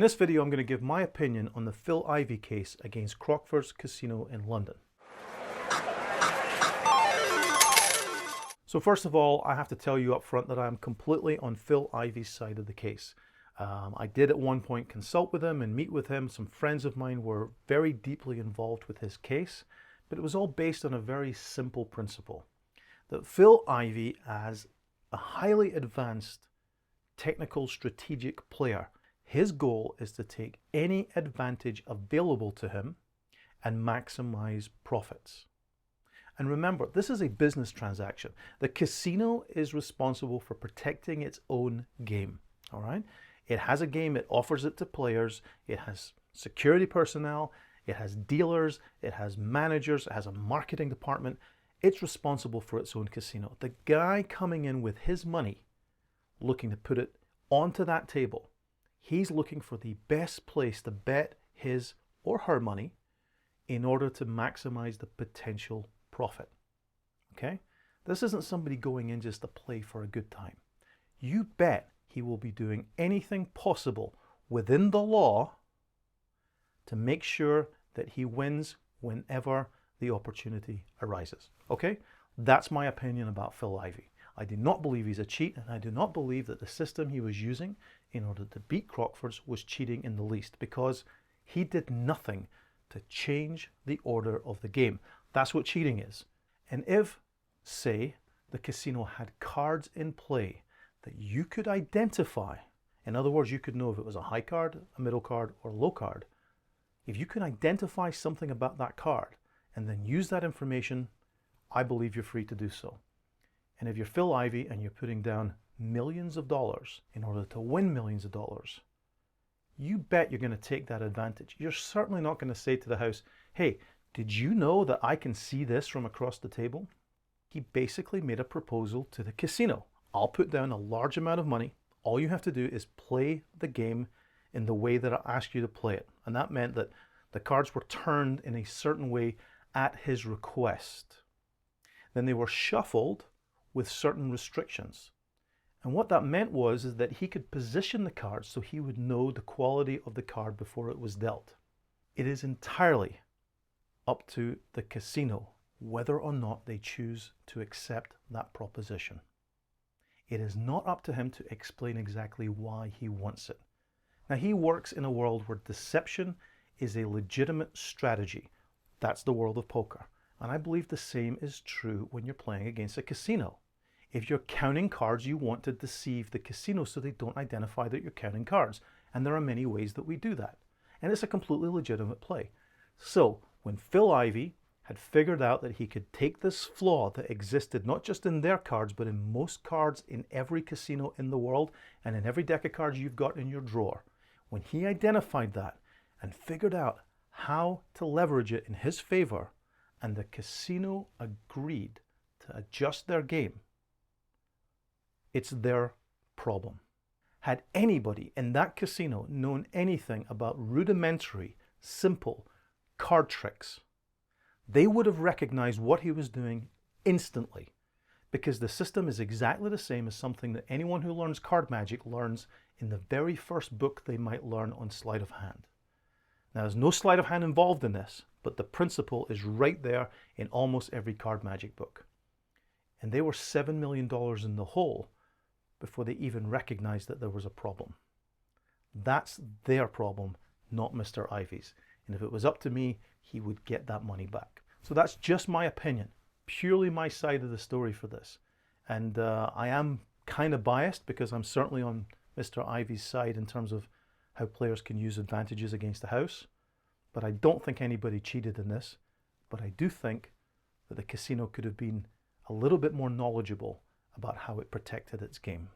this video, I'm going to give my opinion on the Phil Ivey case against Crockfords Casino in London. So first of all, I have to tell you up front that I am completely on Phil Ivey's side of the case. I did at one point consult with him and meet with him. Some friends of mine were very deeply involved with his case, but it was all based on a very simple principle. That Phil Ivey, as a highly advanced technical strategic player, his goal is to take any advantage available to him and maximize profits. And remember, this is a business transaction. The casino is responsible for protecting its own game, all right? It has a game, it offers it to players, it has security personnel, it has dealers, it has managers, it has a marketing department. It's responsible for its own casino. The guy coming in with his money, looking to put it onto that table, he's looking for the best place to bet his or her money in order to maximize the potential profit. Okay? This isn't somebody going in just to play for a good time. You bet he will be doing anything possible within the law to make sure that he wins whenever the opportunity arises. Okay? That's my opinion about Phil Ivey. I do not believe he's a cheat, and I do not believe that the system he was using in order to beat Crockfords was cheating in the least, because he did nothing to change the order of the game. That's what cheating is. And if, say, the casino had cards in play that you could identify, in other words, you could know if it was a high card, a middle card, or a low card, if you can identify something about that card and then use that information, I believe you're free to do so. And if you're Phil Ivey and you're putting down millions of dollars in order to win millions of dollars, you bet you're going to take that advantage. You're certainly not going to say to the house, hey, did you know that I can see this from across the table? He basically made a proposal to the casino. I'll put down a large amount of money. All you have to do is play the game in the way that I ask you to play it. And that meant that the cards were turned in a certain way at his request. Then they were shuffled with certain restrictions. And what that meant was is that he could position the cards so he would know the quality of the card before it was dealt. It is entirely up to the casino whether or not they choose to accept that proposition. It is not up to him to explain exactly why he wants it. Now, he works in a world where deception is a legitimate strategy. That's the world of poker. And I believe the same is true when you're playing against a casino. If you're counting cards, you want to deceive the casino so they don't identify that you're counting cards. And there are many ways that we do that. And it's a completely legitimate play. So when Phil Ivey had figured out that he could take this flaw that existed not just in their cards, but in most cards in every casino in the world and in every deck of cards you've got in your drawer, when he identified that and figured out how to leverage it in his favor, and the casino agreed to adjust their game, it's their problem. Had anybody in that casino known anything about rudimentary, simple card tricks, they would have recognized what he was doing instantly, because the system is exactly the same as something that anyone who learns card magic learns in the very first book they might learn on sleight of hand. Now, there's no sleight of hand involved in this, but the principle is right there in almost every card magic book. And they were $7 million in the hole before they even recognized that there was a problem. That's their problem, not Mr. Ivey's. And if it was up to me, he would get that money back. So that's just my opinion, purely my side of the story for this. And I am kind of biased because I'm certainly on Mr. Ivey's side in terms of how players can use advantages against the house. But I don't think anybody cheated in this. But I do think that the casino could have been a little bit more knowledgeable about how it protected its game.